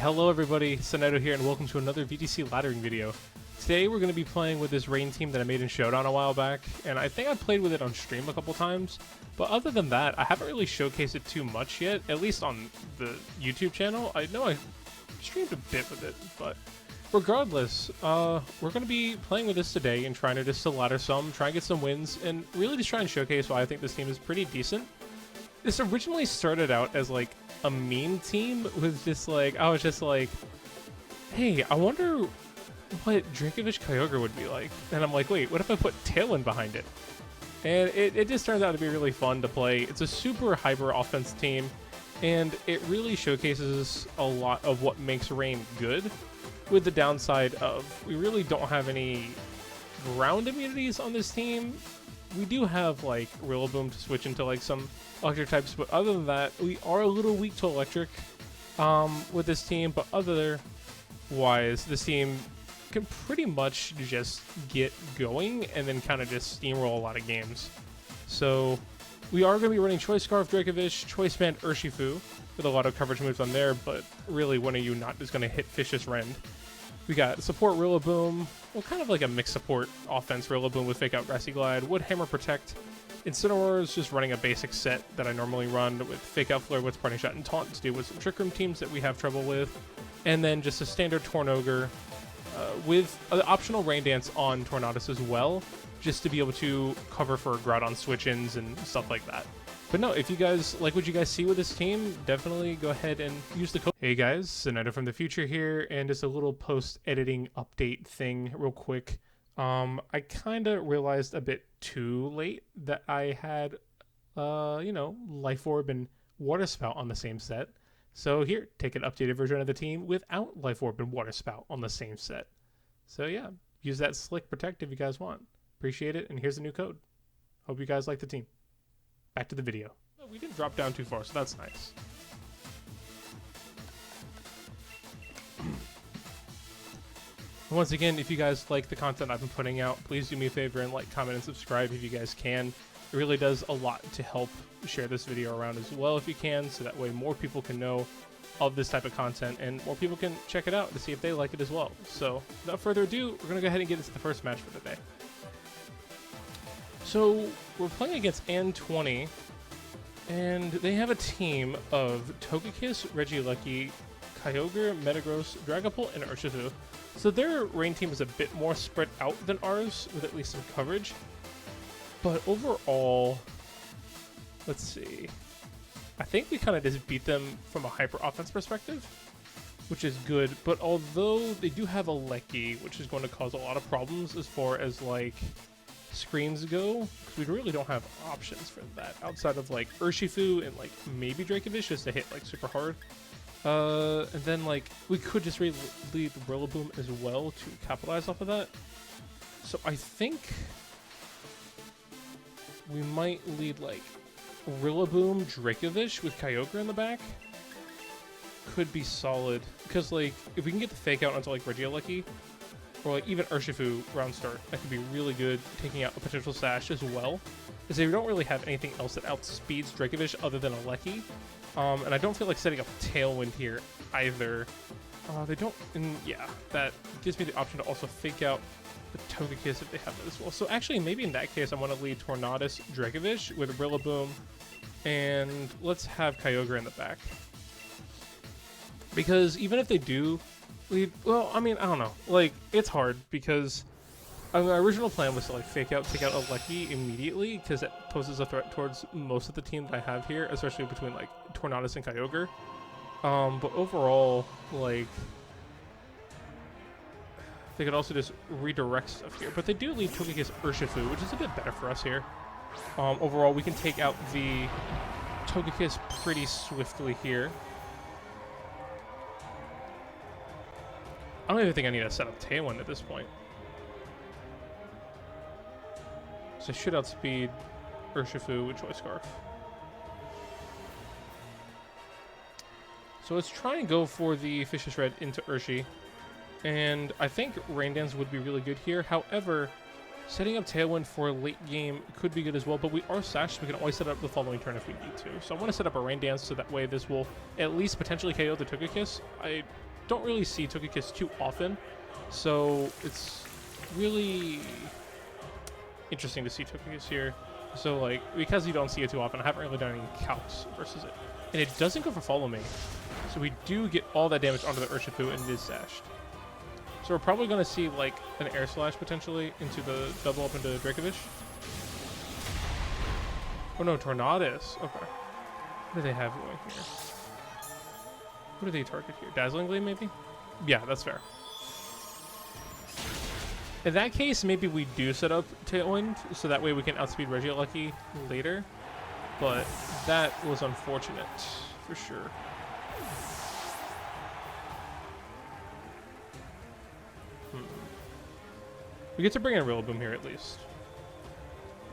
Hello everybody, Soneto here and welcome to another VGC laddering video. Today we're going to be playing with this rain team that I made in Showdown a while back, and I think I played with it on stream a couple times, but other than that, I haven't really showcased it too much yet, at least on the YouTube channel. I know I streamed a bit with it, but regardless, we're going to be playing with this today and trying to just to ladder some, try and get some wins, and really just try and showcase why I think this team is pretty decent. This originally started out as like a meme team with just like, I was just like, hey, I wonder what Dracovish Kyogre would be like. And I'm like, wait, what if I put Tailwind behind it? And it just turns out to be really fun to play. It's a super hyper offense team, and it really showcases a lot of what makes Rain good, with the downside of we really don't have any ground immunities on this team. We do have like Rillaboom to switch into like some electric types, but other than that, we are a little weak to electric with this team, but otherwise, this team can pretty much just get going and then kind of just steamroll a lot of games. So we are going to be running Choice Scarf, Dracovish, Choice Band, Urshifu with a lot of coverage moves on there, but really one of you not is going to hit Vicious Rend. We got support Rillaboom, well, kind of like a mixed support offense Rillaboom with Fake Out Grassy Glide, Wood Hammer Protect. Incineroar is just running a basic set that I normally run with Fake Out Flare, with Parting Shot, and Taunt to deal with some Trick Room teams that we have trouble with. And then just a standard Tornogre with an optional Rain Dance on Tornadus as well, just to be able to cover for Groudon switch-ins and stuff like that. But no, if you guys like what you guys see with this team, definitely go ahead and use the code. Hey guys, Soneto from the future here, and just a little post-editing update thing real quick. I kind of realized a bit too late that I had, Life Orb and Water Spout on the same set. So here, take an updated version of the team without Life Orb and Water Spout on the same set. So yeah, use that Slick Protect if you guys want. Appreciate it, and here's the new code. Hope you guys like the team. Back to the video. We didn't drop down too far, so that's nice. Once again, if you guys like the content I've been putting out, please do me a favor and like, comment, and subscribe if you guys can. It really does a lot to help share this video around as well if you can, so that way more people can know of this type of content and more people can check it out to see if they like it as well. So without further ado, we're going to go ahead and get into the first match for the day. So we're playing against N20, and they have a team of Togekiss, Regieleki, Kyogre, Metagross, Dragapult, and Urshifu. So their rain team is a bit more spread out than ours, with at least some coverage. But overall, let's see. I think we kind of just beat them from a hyper offense perspective, which is good. But although they do have a Lecky, which is going to cause a lot of problems as far as like screens go, because we really don't have options for that outside of like Urshifu and like maybe Dracovish just to hit like super hard. And then like we could just lead Rillaboom as well to capitalize off of that. So I think we might lead like Rillaboom, Dracovish with Kyogre in the back. Could be solid, because like if we can get the fake out onto like Regieleki or like even Urshifu round start, that could be really good, taking out a potential Sash as well, because they don't really have anything else that outspeeds Dracovish other than a Lecky. And I don't feel like setting up Tailwind here either. They don't, and yeah, that gives me the option to also fake out the Togekiss if they have that as well. So actually, maybe in that case, I want to lead Tornadus, Dracovish with Rillaboom, and let's have Kyogre in the back. Because even if they do lead, well, I mean, I don't know. Like, it's hard because my original plan was to like fake out, take out a Lecky immediately, because it poses a threat towards most of the team that I have here, especially between like Tornadus and Kyogre. But overall, like, they could also just redirect stuff here. But they do lead Togekiss Urshifu, which is a bit better for us here. Overall, we can take out the Togekiss pretty swiftly here. I don't even think I need to set up Tailwind at this point. So I should outspeed Urshifu with Choice Scarf. So let's try and go for the Vicious Rend into Urshi. And I think Rain Dance would be really good here. However, Setting up Tailwind for late game could be good as well, but we are sashed, so we can always set up the following turn if we need to. So I want to set up a Rain Dance so that way this will at least potentially KO the Togekiss. I don't really see Togekiss too often, so it's really interesting to see Togekiss here. So like, because you don't see it too often, I haven't really done any calcs versus it. And it doesn't go for Follow Me, so we do get all that damage onto the Urshifu, and it is sashed. So we're probably going to see like an Air Slash potentially into the double up into Dracovish. Oh no, Tornadus. Okay. What do they have going here? What do they target here? Dazzling Gleam, maybe? Yeah, that's fair. In that case, maybe we do set up Tailwind, so that way we can outspeed Regieleki later. But that was unfortunate, for sure. We get to bring in Rillaboom here, at least.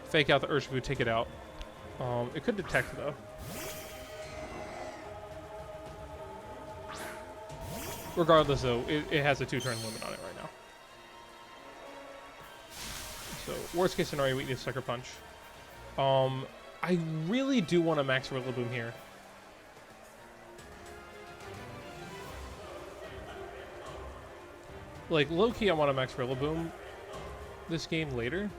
Fake out the Urshifu, take it out. It could detect, though. Regardless, though, it has a 2-turn limit on it right now. So, worst case scenario, we need a Sucker Punch. I really do want to max Rillaboom here. Like, low-key, I want to max Rillaboom this game later.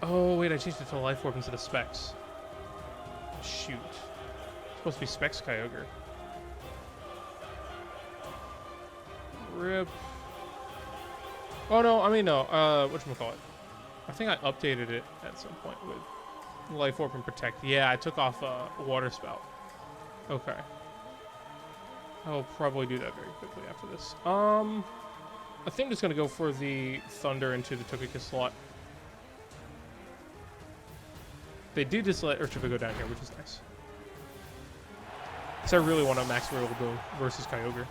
Oh, wait, I changed it to Life Orb instead of Specs. Shoot. It's supposed to be Specs Kyogre. Rip. Oh, no, I mean, no. Whatchamacallit? I think I updated it at some point with Life Orb and Protect. Yeah, I took off Water Spout. Okay. I'll probably do that very quickly after this. I think I'm just going to go for the Thunder into the Togekiss slot. They do just let Urshifu go down here, which is nice. Because I really want to max Rillaboom versus Kyogre.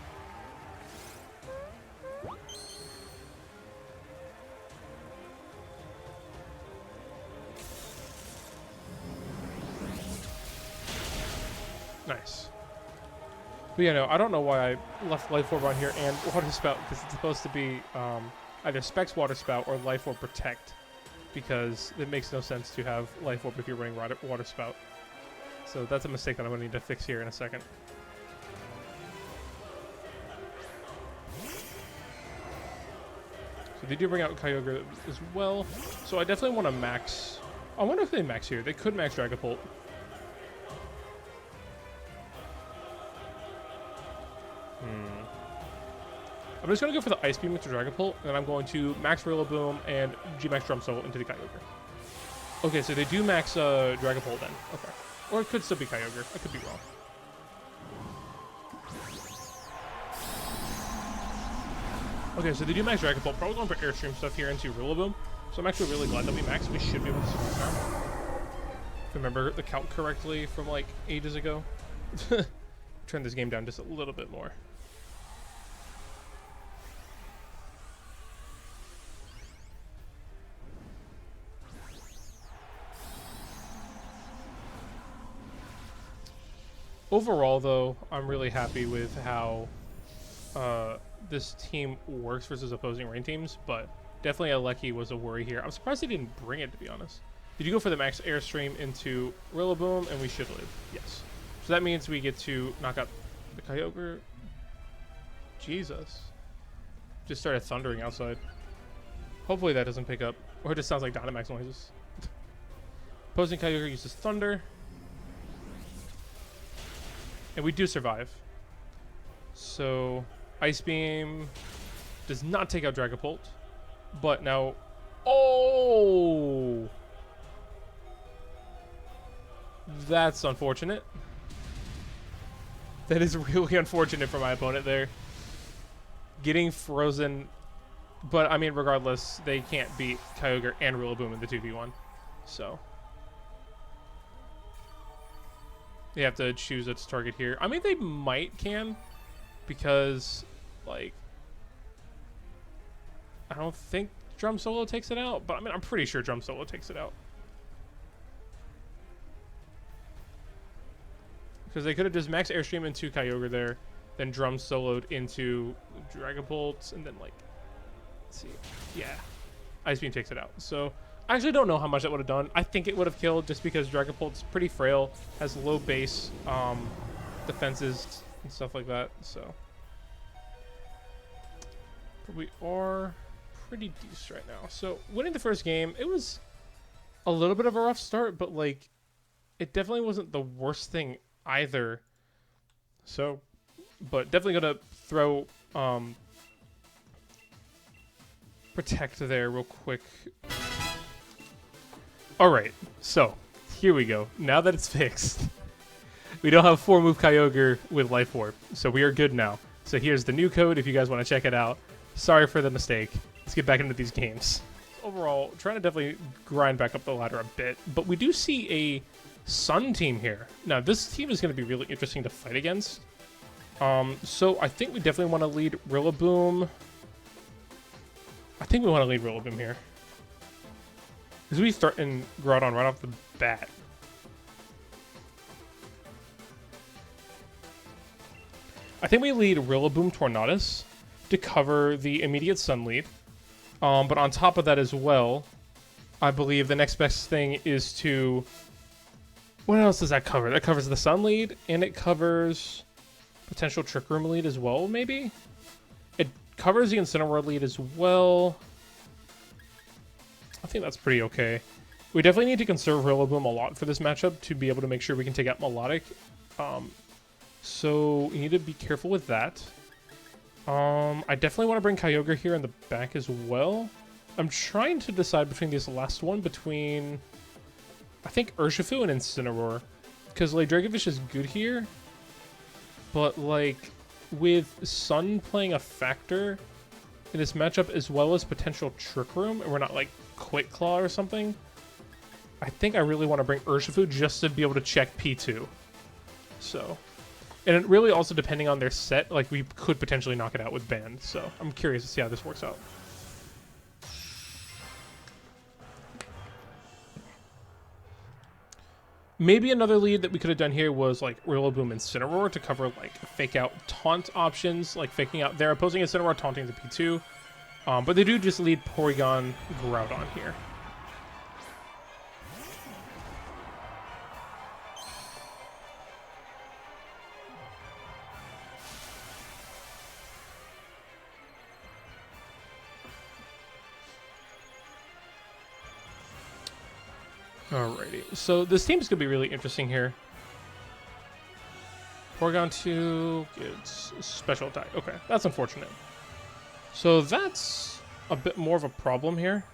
Nice. But yeah, no, I don't know why I left Life Orb on here and Water Spout, because it's supposed to be either Specs Water Spout or Life Orb Protect, because it makes no sense to have Life Orb if you're running Water Spout. So that's a mistake that I'm going to need to fix here in a second. So they do bring out Kyogre as well. So I definitely want to max... I wonder if they max here. They could max Dragapult. I'm just going to go for the Ice Beam into Dragapult, and then I'm going to max Rillaboom and G-Max Drum Soul into the Kyogre. Okay, so they do max Dragapult then. Okay. Or it could still be Kyogre. I could be wrong. Okay, so they do max Dragapult. Probably going for Airstream stuff here into Rillaboom. So I'm actually really glad that we maxed. We should be able to survive now. If I remember the count correctly from like ages ago. Turn this game down just a little bit more. Overall, though, I'm really happy with how this team works versus opposing rain teams, but definitely Alecki was a worry here. I'm surprised they didn't bring it, to be honest. Did you go for the max Airstream into Rillaboom, and we should live? Yes. So that means we get to knock out the Kyogre. Jesus. Just started thundering outside. Hopefully that doesn't pick up, or it just sounds like Dynamax noises. Opposing Kyogre uses Thunder. And we do survive. So, Ice Beam does not take out Dragapult. But now... Oh! That's unfortunate. That is really unfortunate for my opponent there. Getting frozen. But, I mean, regardless, they can't beat Kyogre and Rillaboom in the 2v1. So... they have to choose its target here. I mean, they can, because, like, I don't think Drum Solo takes it out, but I mean, I'm pretty sure Drum Solo takes it out. Because they could have just max Airstream into Kyogre there, then Drum Soloed into Dragapult, and then, like, let's see. Yeah. Ice Beam takes it out. So, I actually don't know how much that would have done. I think it would have killed just because Dragapult's pretty frail, has low base defenses and stuff like that, so. But we are pretty decent right now. So winning the first game, it was a little bit of a rough start, but like it definitely wasn't the worst thing either. So, but definitely gonna throw Protect there real quick. Alright, so here we go. Now that it's fixed, we don't have 4-move Kyogre with Life Orb, so we are good now. So here's the new code if you guys want to check it out. Sorry for the mistake. Let's get back into these games. Overall, trying to definitely grind back up the ladder a bit, but we do see a Sun team here. Now, this team is going to be really interesting to fight against. So I think we definitely want to lead Rillaboom. I think we want to lead Rillaboom here. Because we start in Groudon right off the bat. I think we lead Rillaboom Tornadus to cover the immediate Sun lead. But on top of that as well, I believe the next best thing is to... What else does that cover? That covers the Sun lead, and it covers potential Trick Room lead as well, maybe? It covers the Incineroar lead as well. I think that's pretty okay. We definitely need to conserve Rillaboom a lot for this matchup to be able to make sure we can take out Melodic. So you need to be careful with that. I definitely want to bring Kyogre here in the back as well. I'm trying to decide between this last one, between, I think, Urshifu and Incineroar. Because, like, Dracovish is good here. But, like, with Sun playing a factor in this matchup, as well as potential Trick Room, and we're not, like, Quick Claw or something, I think I really want to bring Urshifu just to be able to check P2. So... And it really also, depending on their set, like, we could potentially knock it out with Band. So I'm curious to see how this works out. Maybe another lead that we could have done here was, like, Rillaboom and Incineroar to cover, like, fake-out taunt options, like faking out their opposing Incineroar, taunting the P2. But they do just lead Porygon Groudon here. Alrighty, so this team's gonna be really interesting here. Porygon 2 gets special attack. Okay, that's unfortunate. So that's a bit more of a problem here.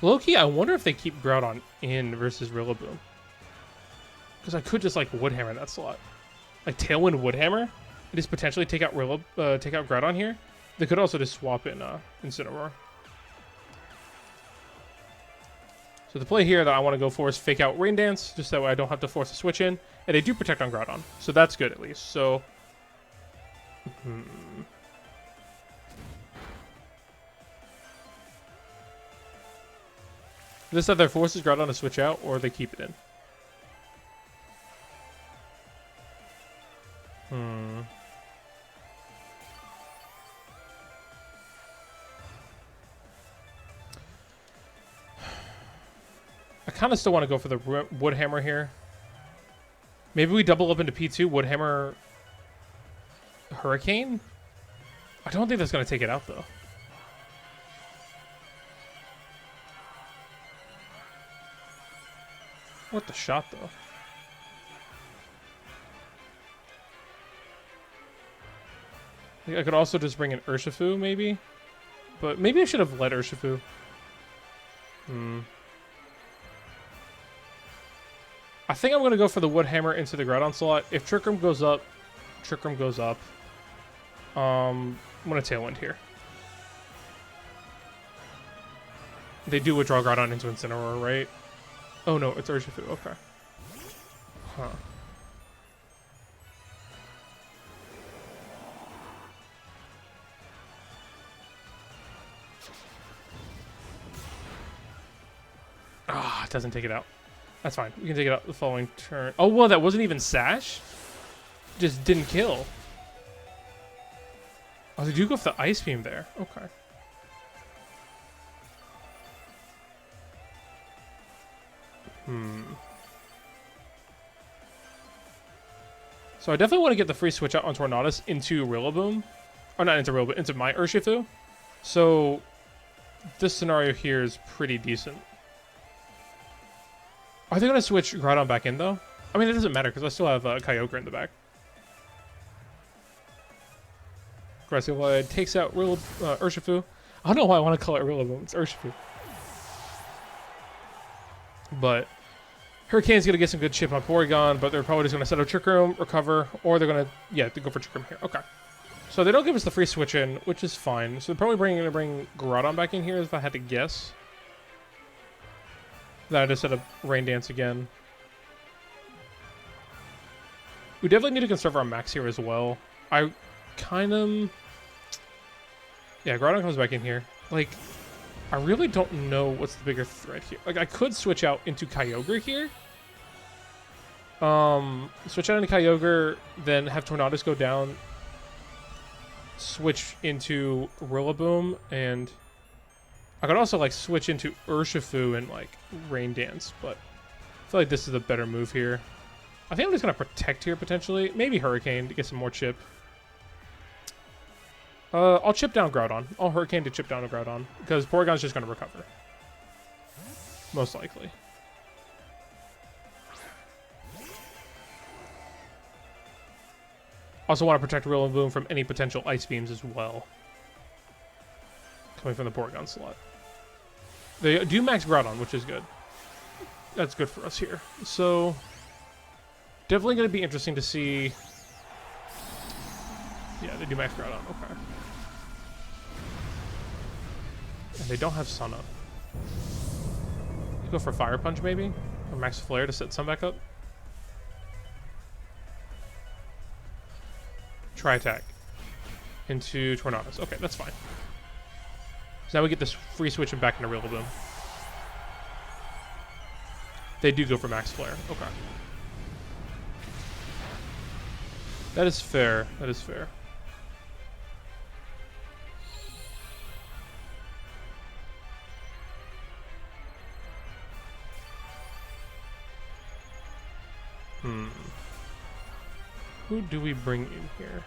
Low-key, I wonder if they keep Groudon in versus Rillaboom. Because I could just, like, Woodhammer that slot. Like, Tailwind Woodhammer, and just potentially take out Groudon here. They could also just swap in Incineroar. So the play here that I want to go for is fake out Rain Dance, just that way I don't have to force a switch in. And they do protect on Groudon, so that's good at least. So, this either forces Groudon to switch out, or they keep it in. I kind of still want to go for the Woodhammer here. Maybe we double up into P2, Woodhammer, Hurricane? I don't think that's going to take it out, though. What the shot, though? I could also just bring in Urshifu, maybe? But maybe I should have let Urshifu. I think I'm going to go for the Woodhammer into the Groudon slot. If Trick Room goes up, Trick Room goes up. I'm going to Tailwind here. They do withdraw Groudon into Incineroar, right? Oh no, it's Urshifu. Okay. Huh. Ah, it doesn't take it out. That's fine. We can take it out the following turn. Oh, well, that wasn't even Sash? Just didn't kill. Oh, they do go for the Ice Beam there. Okay. So I definitely want to get the free switch out on Tornadus into Rillaboom. Or not into Rillaboom, into my Urshifu. So this scenario here is pretty decent. Are they going to switch Groudon back in, though? I mean, it doesn't matter, because I still have Kyogre in the back. Grassy Glide takes out Urshifu. I don't know why I want to call it Rillaboom. It's Urshifu. But Hurricane's going to get some good chip on Porygon, but they're probably just going to set up Trick Room, recover, or they're going to, yeah, they go for Trick Room here. Okay. So they don't give us the free switch in, which is fine. So they're probably going to bring Groudon back in here, if I had to guess. Then I just set up Rain Dance again. We definitely need to conserve our max here as well. I kind of... Yeah, Groudon comes back in here. Like, I really don't know what's the bigger threat here. Like, I could switch out into Kyogre here. Switch out into Kyogre, then have Tornadus go down. Switch into Rillaboom, and I could also, like, switch into Urshifu and, like, Rain Dance, but I feel like this is a better move here. I think I'm just going to protect here, potentially. Maybe Hurricane to get some more chip. I'll chip down Groudon. I'll Hurricane to chip down a Groudon, because Porygon's just going to recover. Most likely. Also want to protect Rillaboom from any potential Ice Beams as well. Coming from the Porygon slot. They do max Groudon, which is good. That's good for us here. So, definitely going to be interesting to see. Yeah, they do max Groudon. Okay. And they don't have Sun Up. Go for Fire Punch, maybe? Or Max Flare to set Sun back up? Tri-Attack into Tornadus. Okay, that's fine. So now we get this free switch and back into Rillaboom. They do go for Max Flare. Okay. That is fair. That is fair. Who do we bring in here?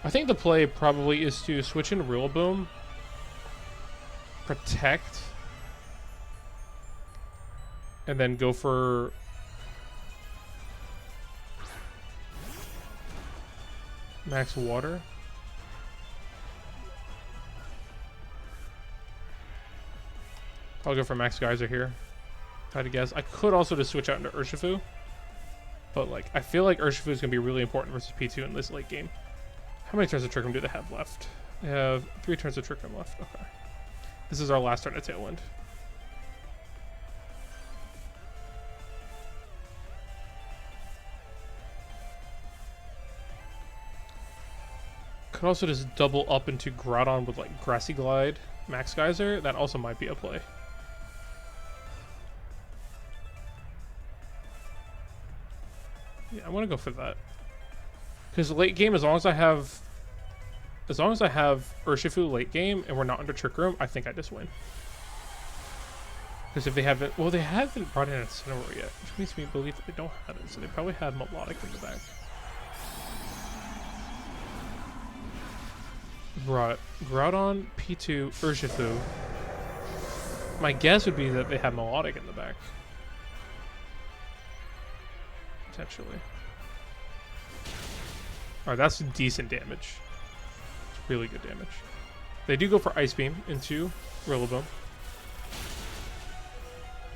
I think the play probably is to switch in Rillaboom, protect, and then go for Max Water. I'll go for Max Geyser here. Try to guess. I could also just switch out into Urshifu. But, like, I feel like Urshifu is going to be really important versus P2 in this late game. How many turns of Trick Room do they have left? They have 3 turns of Trick Room left. Okay. This is our last turn at Tailwind. Could also just double up into Groudon with, like, Grassy Glide, Max Geyser. That also might be a play. Yeah, I want to go for that. Because late game, as long as I have Urshifu late game and we're not under Trick Room, I think I just win. Because if they haven't, well, they haven't brought in a Incineroar yet, which makes me believe that they don't have it. So they probably have Melodic in the back. Brought Groudon, P2, Urshifu. My guess would be that they have Melodic in the back. Potentially. Alright, that's decent damage. It's really good damage. They do go for Ice Beam into Rillaboom.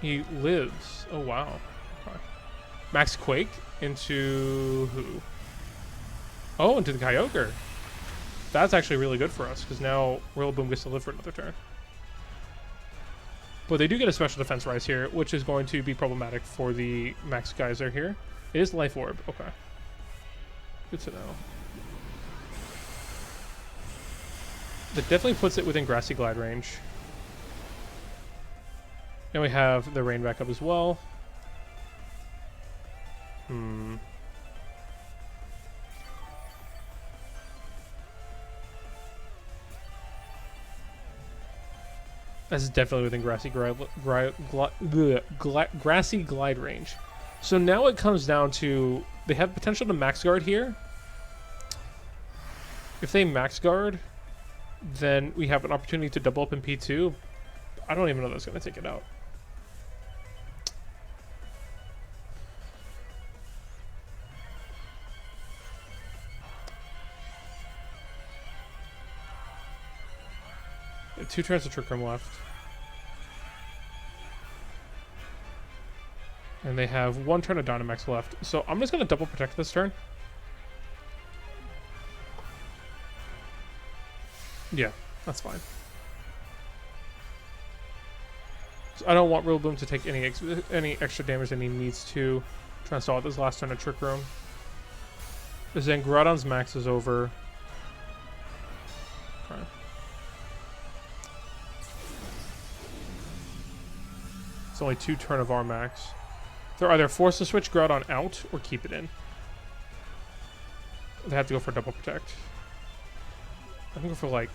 He lives. Oh, wow. Okay. Max Quake into who? Oh, into the Kyogre. That's actually really good for us, because now Rillaboom gets to live for another turn. But they do get a special defense rise here, which is going to be problematic for the Max Geyser here. It is Life Orb. Okay. Good to know. That definitely puts it within Grassy Glide range. And we have the Rain back up as well. That's definitely within grassy glide range. So now it comes down to, they have potential to max guard here. If they max guard, then we have an opportunity to double up in P2. I don't even know that's going to take it out. Yeah, 2 turns of Trick Room left. And they have 1 turn of Dynamax left. So I'm just going to double protect this turn. Yeah, that's fine. So I don't want Rillaboom to take any extra damage than he needs to. Try to solve this last turn of Trick Room. Because then Groudon's max is over. Okay. It's only 2 turn of our max. They're either forced to switch Groudon out or keep it in. They have to go for double protect. I can go for like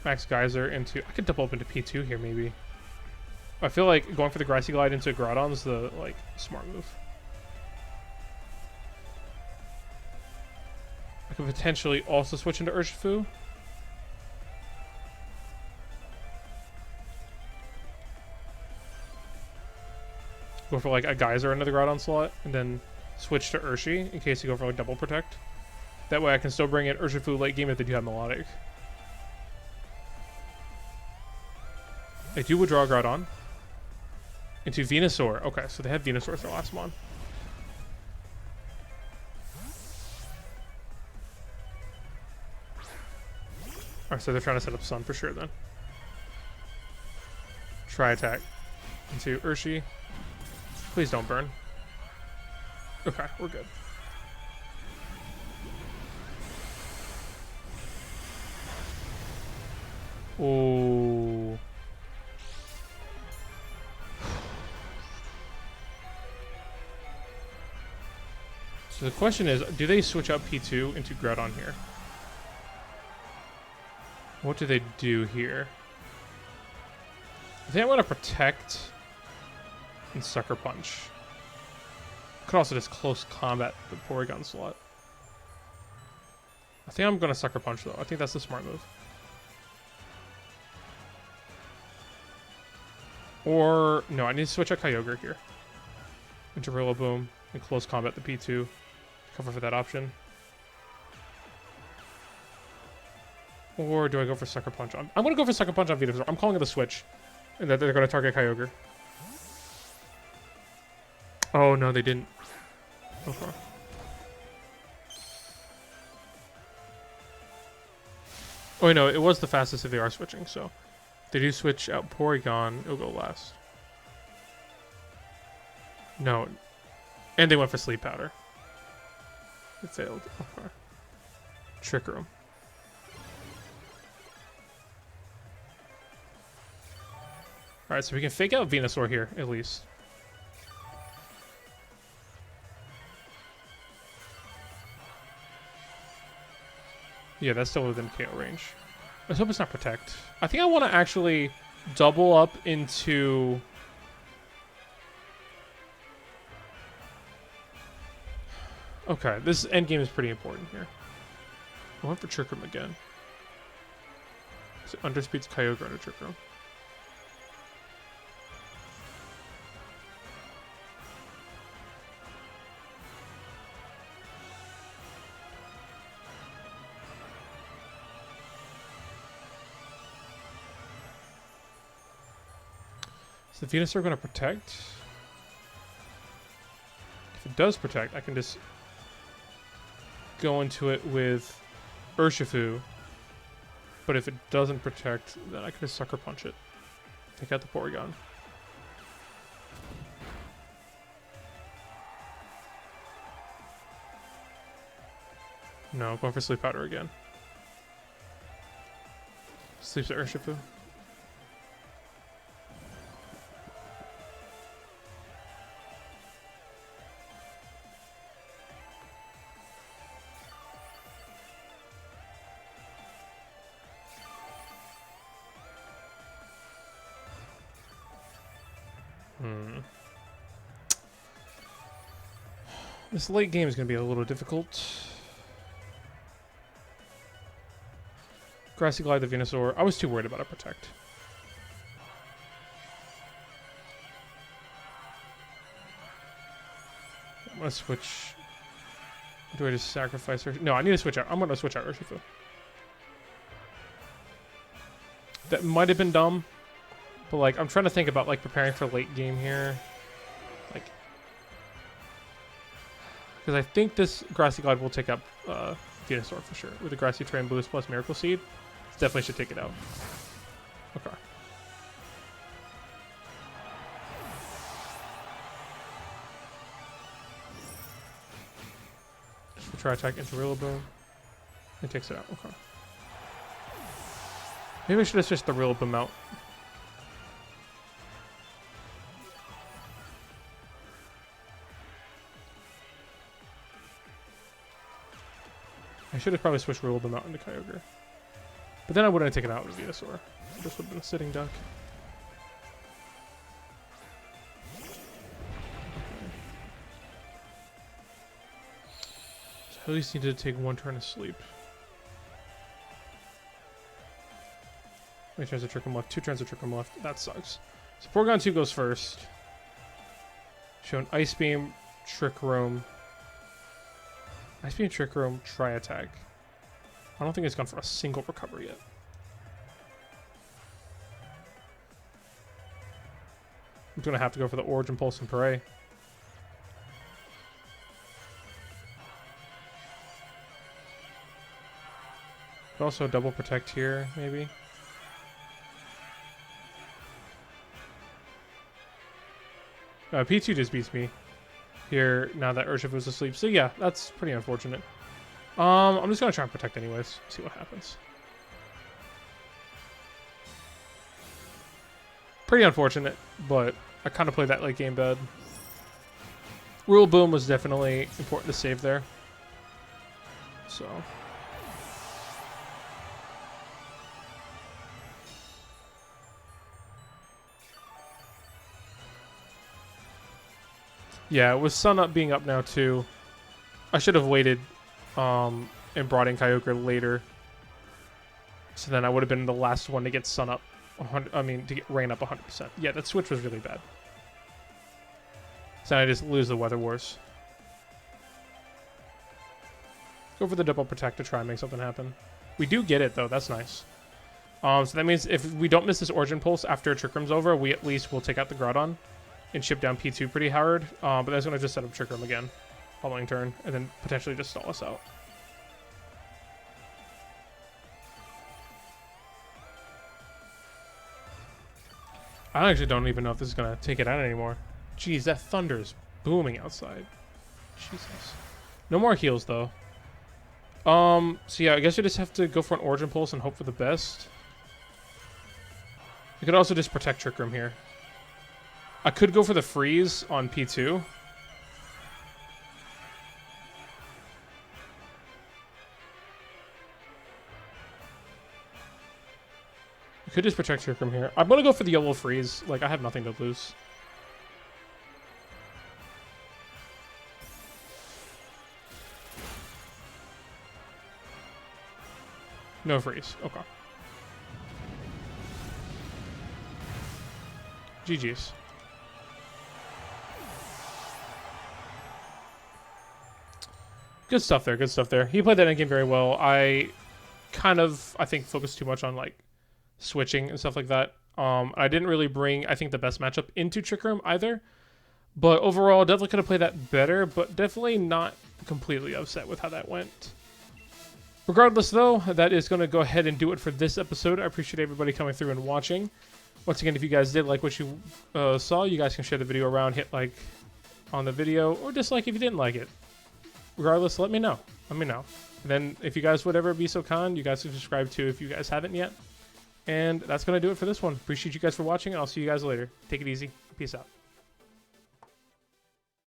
Max Geyser into. I could double up into P2 here maybe. I feel like going for the Grassy Glide into Groudon is the like smart move. I could potentially also switch into Urshifu. Go for like a Geyser into the Groudon slot and then switch to Urshi in case you go for like double protect. That way I can still bring in Urshifu late game if they do have Melodic. They do withdraw Groudon into Venusaur. Okay, so they had Venusaur as their last mon. Alright, so they're trying to set up Sun for sure then. Try attack into Urshi. Please don't burn. Okay, we're good. Oh. So the question is, do they switch up P2 into Groudon here? What do they do here? I think I'm going to protect and Sucker Punch. Could also just close combat the Porygon slot. I think I'm going to Sucker Punch though. I think that's the smart move. Or, no, I need to switch out Kyogre here. Into Rillaboom and close combat the P2. Cover for that option. Or do I go for Sucker Punch on... I'm going to go for Sucker Punch on Venusaur. I'm calling it a switch. And that they're going to target Kyogre. Oh, no, they didn't. Okay. Oh, no, it was the fastest if they are switching, so... If they do switch out Porygon, it'll go last. No. And they went for Sleep Powder. It failed. Okay. Trick Room. Alright, so we can fake out Venusaur here, at least. Yeah, that's still within KO range. Let's hope it's not Protect. I think I want to actually double up into... Okay, this endgame is pretty important here. I went for Trick Room again. So underspeeds Kyogre into Trick Room. Is the Venusaur going to protect? If it does protect, I can just go into it with Urshifu. But if it doesn't protect, then I can just Sucker Punch it. Take out the Porygon. No, going for Sleep Powder again. Sleeps at Urshifu. This late game is going to be a little difficult. Grassy Glide the Venusaur. I was too worried about a Protect. I'm going to switch. Do I just sacrifice her? No, I need to switch out. I'm going to switch out Urshifu. That might have been dumb. But, like, I'm trying to think about, like, preparing for late game here. Like, because I think this Grassy Glide will take up Venusaur for sure. With the Grassy Terrain Boost plus Miracle Seed. Definitely should take it out. Okay. Just try attack into Rillaboom. It takes it out. Okay. Maybe I should have switched the Rillaboom out. I should have probably switched Rillaboom out into Kyogre. But then I wouldn't have taken out with Venusaur. This would have been a sitting duck. So I at least needed to take one turn of sleep. How many turns of Trick Room left? 2 turns of Trick Room left. That sucks. So Porygon 2 goes first. Shown Ice Beam, Trick Room. Ice Beam, Trick Room, Tri Attack. I don't think it's gone for a single recovery yet. I'm going to have to go for the Origin Pulse and Parade. Could also double protect here, maybe. P2 just beats me here now that Urshifu's asleep. So yeah, that's pretty unfortunate. I'm just going to try and protect anyways. See what happens. Pretty unfortunate, but I kind of played that late game bad. Rillaboom was definitely important to save there. So. Yeah, with Sun Up being up now too, I should have waited and brought in Kyogre later. So then I would have been the last one to get Sun Up. To get Rain Up 100%. Yeah, that switch was really bad. So now I just lose the Weather Wars. Go for the double protect to try and make something happen. We do get it though, that's nice. So that means if we don't miss this Origin Pulse after Trick Room's over, we at least will take out the Groudon and chip down P2 pretty hard. But that's going to just set up Trick Room again following turn, and then potentially just stall us out. I actually don't even know if this is going to take it out anymore. Jeez, that thunder's booming outside. Jesus. No more heals, though. So yeah, I guess you just have to go for an Origin Pulse and hope for the best. You could also just protect Trick Room here. I could go for the freeze on P2. You could just protect Trick Room here. I'm going to go for the yellow freeze. Like, I have nothing to lose. No freeze. Okay. GG's. Good stuff there. Good stuff there. He played that endgame very well. I think, focused too much on, like, switching and stuff like that. I didn't really bring, I think, the best matchup into Trick Room either. But overall, definitely could have played that better, but definitely not completely upset with how that went. Regardless, though, that is going to go ahead and do it for this episode. I appreciate everybody coming through and watching. Once again, if you guys did like what you saw, you guys can share the video around, hit like on the video, or dislike if you didn't like it. Regardless, let me know. Let me know. And then, if you guys would ever be so kind, you guys can subscribe too if you guys haven't yet. And that's going to do it for this one. Appreciate you guys for watching, and I'll see you guys later. Take it easy. Peace out.